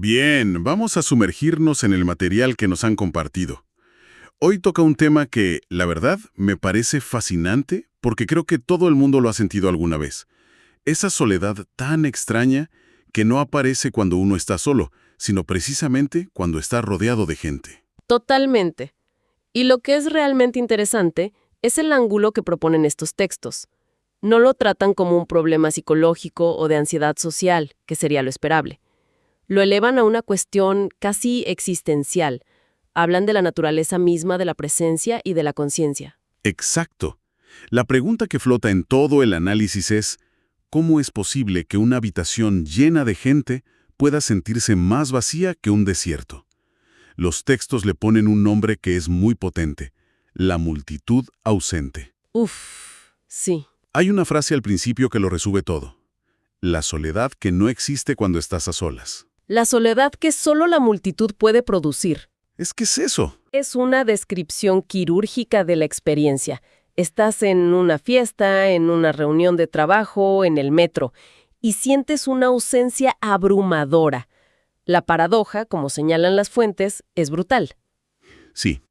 Bien, vamos a sumergirnos en el material que nos han compartido. Hoy toca un tema que, la verdad, me parece fascinante porque creo que todo el mundo lo ha sentido alguna vez. Esa soledad tan extraña que no aparece cuando uno está solo, sino precisamente cuando está rodeado de gente. Totalmente. Y lo que es realmente interesante es el ángulo que proponen estos textos. No lo tratan como un problema psicológico o de ansiedad social, que sería lo esperable. Lo elevan a una cuestión casi existencial. Hablan de la naturaleza misma de la presencia y de la conciencia. Exacto. La pregunta que flota en todo el análisis es, ¿cómo es posible que una habitación llena de gente pueda sentirse más vacía que un desierto? Los textos le ponen un nombre que es muy potente, la multitud ausente. Uf, sí. Hay una frase al principio que lo resume todo. La soledad que no existe cuando estás a solas. La soledad que solo la multitud puede producir. ¿Qué es eso? Es una descripción quirúrgica de la experiencia. Estás en una fiesta, en una reunión de trabajo, en el metro, y sientes una ausencia abrumadora. La paradoja, como señalan las fuentes, es brutal. Sí,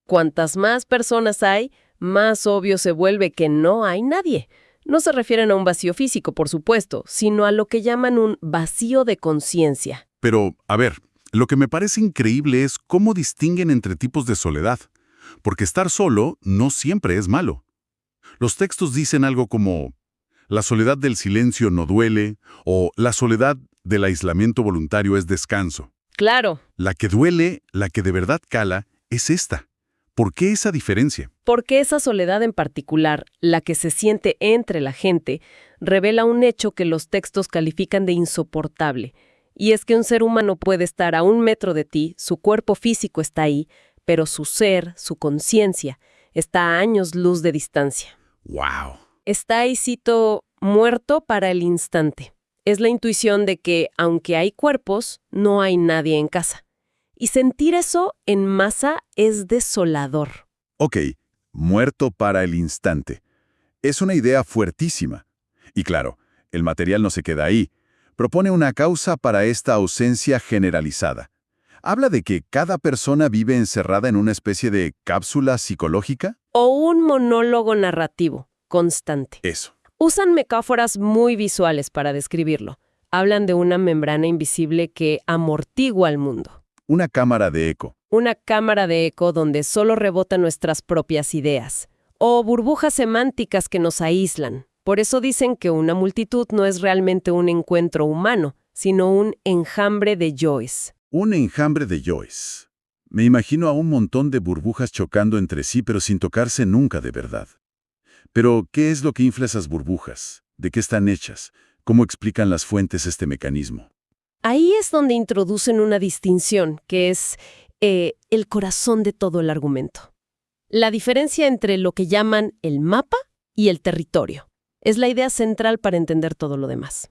Cuantas más personas hay, más obvio se vuelve que no hay nadie. No se refieren a un vacío físico, por supuesto, sino a lo que llaman un vacío de conciencia. pero, a ver, lo que me parece increíble es cómo distinguen entre tipos de soledad, porque estar solo no siempre es malo. Los textos dicen algo como, la soledad del silencio no duele, o la soledad del aislamiento voluntario es descanso. Claro, La que duele, la que de verdad cala, es esta. ¿Por qué esa diferencia? porque esa soledad en particular, la que se siente entre la gente, revela un hecho que los textos califican de insoportable. Y es que un ser humano puede estar a 1 metro de ti, su cuerpo físico está ahí, pero su ser, su conciencia, está a años luz de distancia. ¡Wow! Está ahí, cito, muerto para el instante. Es la intuición de que, aunque hay cuerpos, no hay nadie en casa. Y sentir eso en masa es desolador. Ok, muerto para el instante. Es una idea fuertísima. Y claro, el material no se queda ahí. Propone una causa para esta ausencia generalizada. Habla de que cada persona vive encerrada en una especie de cápsula psicológica. O un monólogo narrativo constante. Eso. Usan metáforas muy visuales para describirlo. Hablan de una membrana invisible que amortigua al mundo. Una cámara de eco. Una cámara de eco donde solo rebotan nuestras propias ideas. O burbujas semánticas que nos aíslan. Por eso dicen que una multitud no es realmente un encuentro humano, sino un enjambre de yoes. Un enjambre de yoes. Me imagino a un montón de burbujas chocando entre sí pero sin tocarse nunca de verdad. Pero, ¿qué es lo que infla esas burbujas? ¿De qué están hechas? ¿Cómo explican las fuentes este mecanismo? Ahí es donde introducen una distinción, que es el corazón de todo el argumento. La diferencia entre lo que llaman el mapa y el territorio. Es la idea central para entender todo lo demás.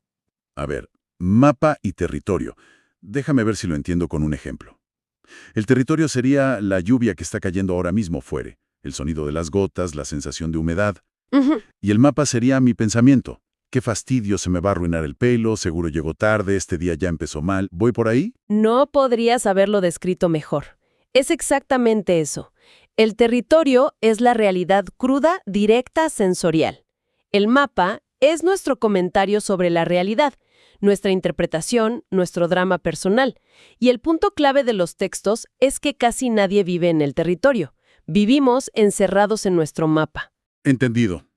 A ver, mapa y territorio. Déjame ver si lo entiendo con un ejemplo. El territorio sería la lluvia que está cayendo ahora mismo fuera, el sonido de las gotas, la sensación de humedad. Ujú. Y el mapa sería mi pensamiento. Qué fastidio, se me va a arruinar el pelo, seguro llego tarde, este día ya empezó mal. ¿Voy por ahí? No podrías haberlo descrito mejor. Es exactamente eso. El territorio es la realidad cruda, directa, sensorial. El mapa es nuestro comentario sobre la realidad, nuestra interpretación, nuestro drama personal. Y el punto clave de los textos es que casi nadie vive en el territorio. Vivimos encerrados en nuestro mapa. Entendido.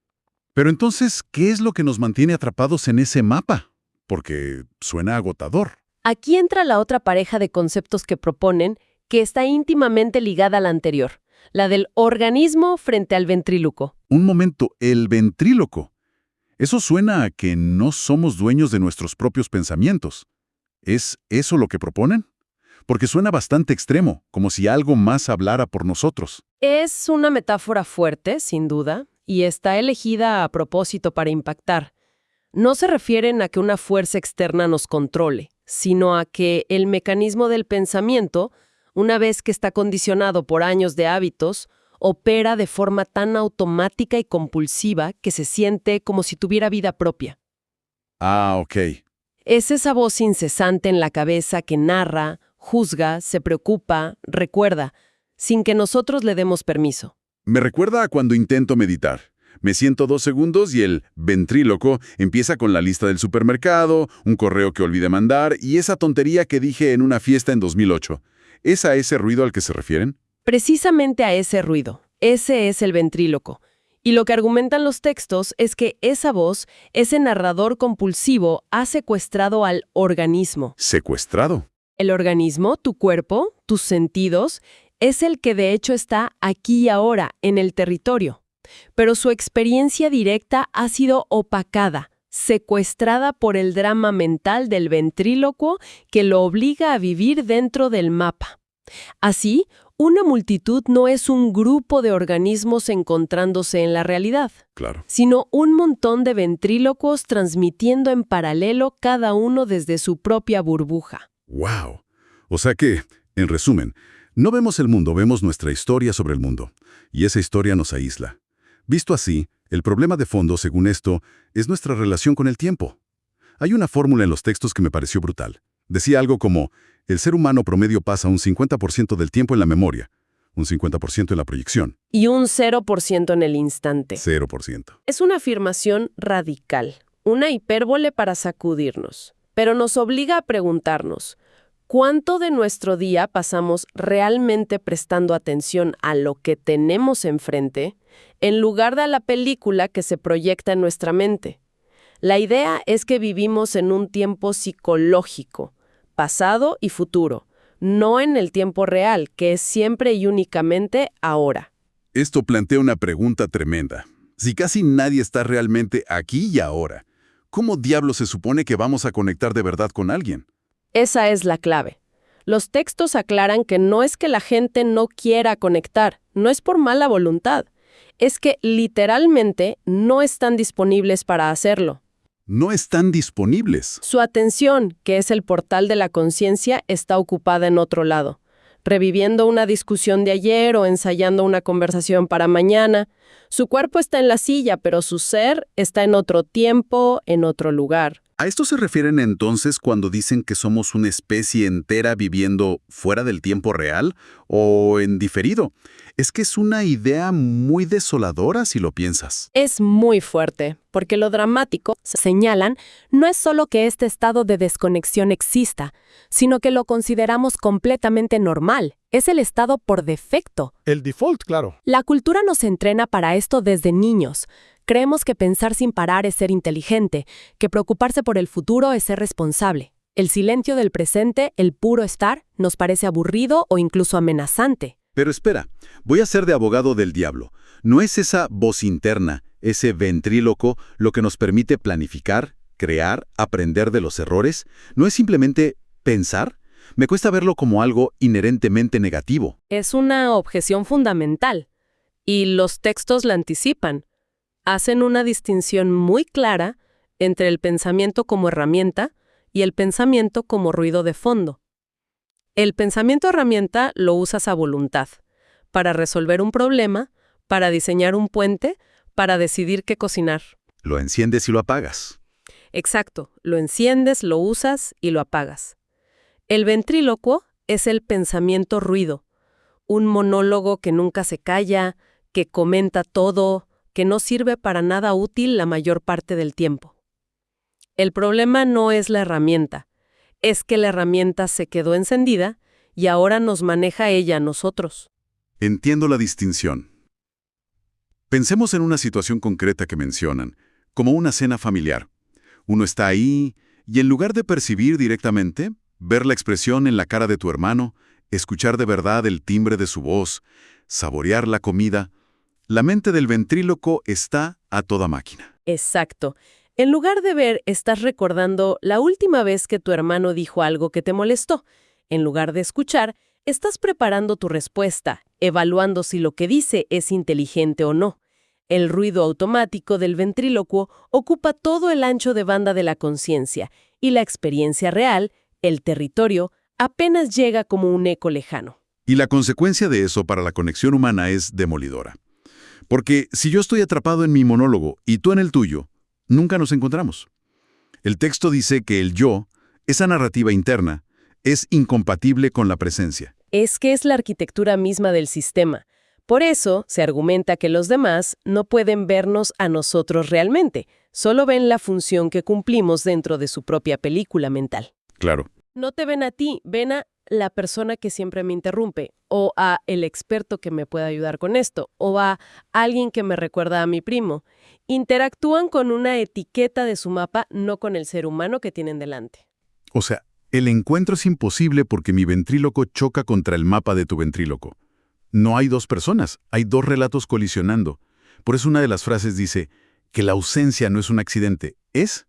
Pero entonces, ¿qué es lo que nos mantiene atrapados en ese mapa? Porque suena agotador. Aquí entra la otra pareja de conceptos que proponen, que está íntimamente ligada a la anterior, la del organismo frente al ventríloco. Un momento, el ventríloco. Eso suena a que no somos dueños de nuestros propios pensamientos. ¿Es eso lo que proponen? Porque suena bastante extremo, como si algo más hablara por nosotros. Es una metáfora fuerte, sin duda, y está elegida a propósito para impactar. No se refieren a que una fuerza externa nos controle, sino a que el mecanismo del pensamiento, una vez que está condicionado por años de hábitos, opera de forma tan automática y compulsiva que se siente como si tuviera vida propia. Ah, ok. Es esa voz incesante en la cabeza que narra, juzga, se preocupa, recuerda, sin que nosotros le demos permiso. Me recuerda a cuando intento meditar. Me siento 2 segundos y el ventríloco empieza con la lista del supermercado, un correo que olvidé mandar y esa tontería que dije en una fiesta en 2008. ¿Es a ese ruido al que se refieren? Precisamente a ese ruido. Ese es el ventríloco. Y lo que argumentan los textos es que esa voz, ese narrador compulsivo, ha secuestrado al organismo. ¿Secuestrado? El organismo, tu cuerpo, tus sentidos, es el que de hecho está aquí y ahora, en el territorio. Pero su experiencia directa ha sido opacada, secuestrada por el drama mental del ventrílocuo que lo obliga a vivir dentro del mapa. Así, una multitud no es un grupo de organismos encontrándose en la realidad, Claro. sino un montón de ventrílocos transmitiendo en paralelo cada uno desde su propia burbuja. ¡Wow! O sea que, en resumen, no vemos el mundo, vemos nuestra historia sobre el mundo. Y esa historia nos aísla. Visto así, el problema de fondo, según esto, es nuestra relación con el tiempo. Hay una fórmula en los textos que me pareció brutal. Decía algo como, el ser humano promedio pasa un 50% del tiempo en la memoria, un 50% en la proyección, Y un 0% en el instante. 0%. Es una afirmación radical, una hipérbole para sacudirnos, pero nos obliga a preguntarnos, ¿cuánto de nuestro día pasamos realmente prestando atención a lo que tenemos enfrente, en lugar de a la película que se proyecta en nuestra mente? La idea es que vivimos en un tiempo psicológico, pasado y futuro, no en el tiempo real, que es siempre y únicamente ahora. Esto plantea una pregunta tremenda. Si casi nadie está realmente aquí y ahora, ¿cómo diablos se supone que vamos a conectar de verdad con alguien? Esa es la clave. Los textos aclaran que no es que la gente no quiera conectar, no es por mala voluntad, es que literalmente no están disponibles para hacerlo. No están disponibles. Su atención, que es el portal de la conciencia, está ocupada en otro lado, reviviendo una discusión de ayer o ensayando una conversación para mañana. Su cuerpo está en la silla, pero su ser está en otro tiempo, en otro lugar. ¿A esto se refieren entonces cuando dicen que somos una especie entera viviendo fuera del tiempo real o en diferido? Es que es una idea muy desoladora si lo piensas. Es muy fuerte, porque lo dramático, señalan, no es solo que este estado de desconexión exista, sino que lo consideramos completamente normal. Es el estado por defecto. El default, claro. La cultura nos entrena para esto desde niños. Creemos que pensar sin parar es ser inteligente, que preocuparse por el futuro es ser responsable. El silencio del presente, el puro estar, nos parece aburrido o incluso amenazante. Pero espera, voy a ser de abogado del diablo. ¿No es esa voz interna, ese ventríloco, lo que nos permite planificar, crear, aprender de los errores? ¿No es simplemente pensar? Me cuesta verlo como algo inherentemente negativo. Es una objeción fundamental, y los textos la anticipan. Hacen una distinción muy clara entre el pensamiento como herramienta y el pensamiento como ruido de fondo. El pensamiento herramienta lo usas a voluntad, para resolver un problema, para diseñar un puente, para decidir qué cocinar. Lo enciendes y lo apagas. Exacto, lo enciendes, lo usas y lo apagas. El ventrílocuo es el pensamiento ruido, un monólogo que nunca se calla, que comenta todo, que no sirve para nada útil la mayor parte del tiempo. El problema no es la herramienta, es que la herramienta se quedó encendida y ahora nos maneja ella a nosotros. Entiendo la distinción. Pensemos en una situación concreta que mencionan, como una cena familiar. Uno está ahí y en lugar de percibir directamente, ver la expresión en la cara de tu hermano, escuchar de verdad el timbre de su voz, saborear la comida, la mente del ventríloco está a toda máquina. Exacto. En lugar de ver, estás recordando la última vez que tu hermano dijo algo que te molestó. En lugar de escuchar, estás preparando tu respuesta, evaluando si lo que dice es inteligente o no. El ruido automático del ventrílocuo ocupa todo el ancho de banda de la conciencia y la experiencia real, el territorio, apenas llega como un eco lejano. Y la consecuencia de eso para la conexión humana es demolidora. Porque si yo estoy atrapado en mi monólogo y tú en el tuyo, nunca nos encontramos. El texto dice que el yo, esa narrativa interna, es incompatible con la presencia. Es que es la arquitectura misma del sistema. Por eso se argumenta que los demás no pueden vernos a nosotros realmente, solo ven la función que cumplimos dentro de su propia película mental. Claro. No te ven a ti, ven a la persona que siempre me interrumpe, o a el experto que me puede ayudar con esto, o a alguien que me recuerda a mi primo. Interactúan con una etiqueta de su mapa, no con el ser humano que tienen delante. O sea, el encuentro es imposible porque mi ventríloco choca contra el mapa de tu ventríloco. No hay dos personas, hay dos relatos colisionando. Por eso una de las frases dice que la ausencia no es un accidente, es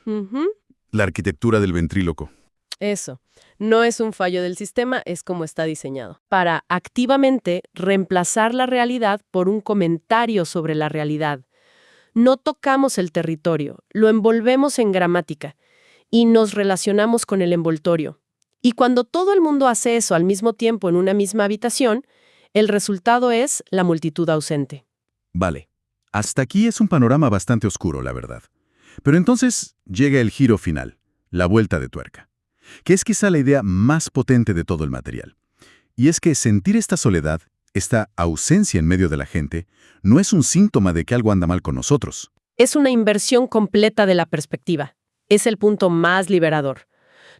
Ujú. la arquitectura del ventríloco. Eso. No es un fallo del sistema, es como está diseñado. Para activamente reemplazar la realidad por un comentario sobre la realidad. No tocamos el territorio, lo envolvemos en gramática y nos relacionamos con el envoltorio. Y cuando todo el mundo hace eso al mismo tiempo en una misma habitación, el resultado es la multitud ausente. Vale. Hasta aquí es un panorama bastante oscuro, la verdad. Pero entonces llega el giro final, la vuelta de tuerca, que es quizá la idea más potente de todo el material. Y es que sentir esta soledad, esta ausencia en medio de la gente, no es un síntoma de que algo anda mal con nosotros. Es una inversión completa de la perspectiva. Es el punto más liberador.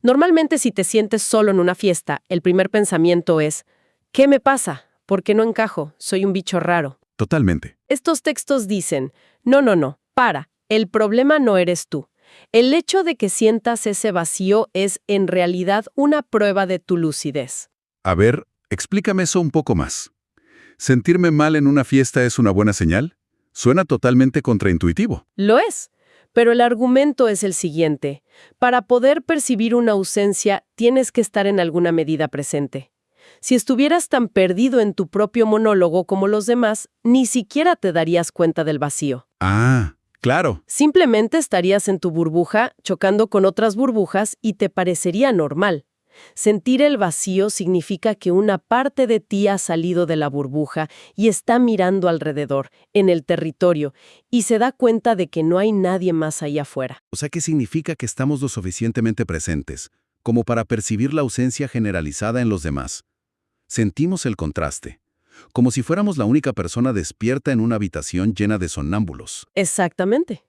Normalmente, si te sientes solo en una fiesta, el primer pensamiento es, ¿qué me pasa? ¿Por qué no encajo? Soy un bicho raro. Totalmente. Estos textos dicen, no, para, el problema no eres tú. El hecho de que sientas ese vacío es en realidad una prueba de tu lucidez. A ver, explícame eso un poco más. ¿Sentirme mal en una fiesta es una buena señal? Suena totalmente contraintuitivo. Lo es. Pero el argumento es el siguiente. Para poder percibir una ausencia, tienes que estar en alguna medida presente. Si estuvieras tan perdido en tu propio monólogo como los demás, ni siquiera te darías cuenta del vacío. Ah, claro. Simplemente estarías en tu burbuja, chocando con otras burbujas, y te parecería normal. Sentir el vacío significa que una parte de ti ha salido de la burbuja y está mirando alrededor, en el territorio, y se da cuenta de que no hay nadie más allá afuera. O sea, ¿qué significa que estamos lo suficientemente presentes como para percibir la ausencia generalizada en los demás? Sentimos el contraste, como si fuéramos la única persona despierta en una habitación llena de sonámbulos. Exactamente.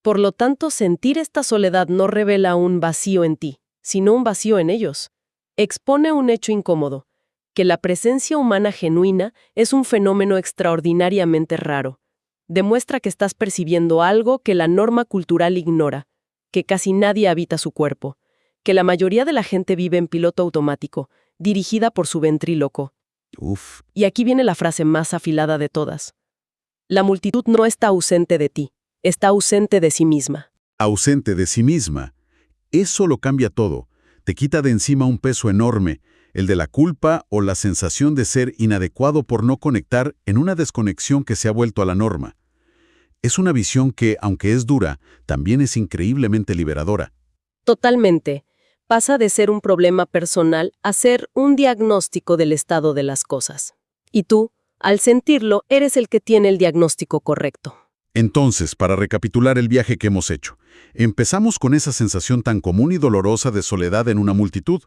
Por lo tanto, sentir esta soledad no revela un vacío en ti, sino un vacío en ellos. Expone un hecho incómodo, que la presencia humana genuina es un fenómeno extraordinariamente raro. Demuestra que estás percibiendo algo que la norma cultural ignora, que casi nadie habita su cuerpo, que la mayoría de la gente vive en piloto automático, dirigida por su ventríloco. Uf, Y aquí viene la frase más afilada de todas. La multitud no está ausente de ti, está ausente de sí misma. Ausente de sí misma. Eso lo cambia todo. Te quita de encima un peso enorme, el de la culpa o la sensación de ser inadecuado por no conectar en una desconexión que se ha vuelto a la norma. Es una visión que, aunque es dura, también es increíblemente liberadora. Totalmente. Pasa de ser un problema personal a ser un diagnóstico del estado de las cosas. Y tú, al sentirlo, eres el que tiene el diagnóstico correcto. Entonces, para recapitular el viaje que hemos hecho, empezamos con esa sensación tan común y dolorosa de soledad en una multitud,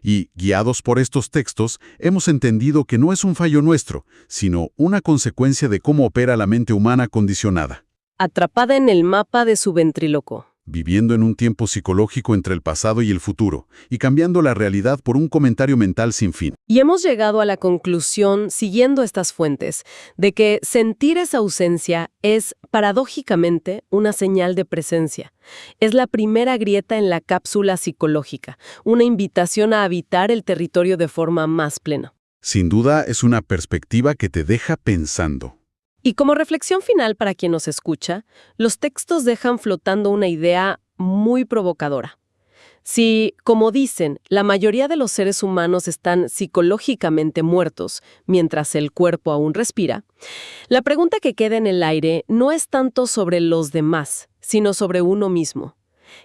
y, guiados por estos textos, hemos entendido que no es un fallo nuestro, sino una consecuencia de cómo opera la mente humana condicionada, Atrapada en el mapa de su ventríloco. viviendo en un tiempo psicológico entre el pasado y el futuro, y cambiando la realidad por un comentario mental sin fin. Y hemos llegado a la conclusión, siguiendo estas fuentes, de que sentir esa ausencia es, paradójicamente, una señal de presencia. Es la primera grieta en la cápsula psicológica, una invitación a habitar el territorio de forma más plena. Sin duda, es una perspectiva que te deja pensando. Y como reflexión final para quien nos escucha, los textos dejan flotando una idea muy provocadora. Si, como dicen, la mayoría de los seres humanos están psicológicamente muertos mientras el cuerpo aún respira, la pregunta que queda en el aire no es tanto sobre los demás, sino sobre uno mismo.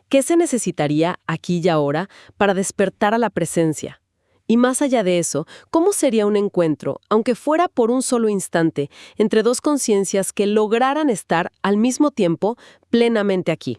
¿Qué se necesitaría aquí y ahora para despertar a la presencia? Y más allá de eso, ¿cómo sería un encuentro, aunque fuera por un solo instante, entre dos conciencias que lograran estar al mismo tiempo plenamente aquí?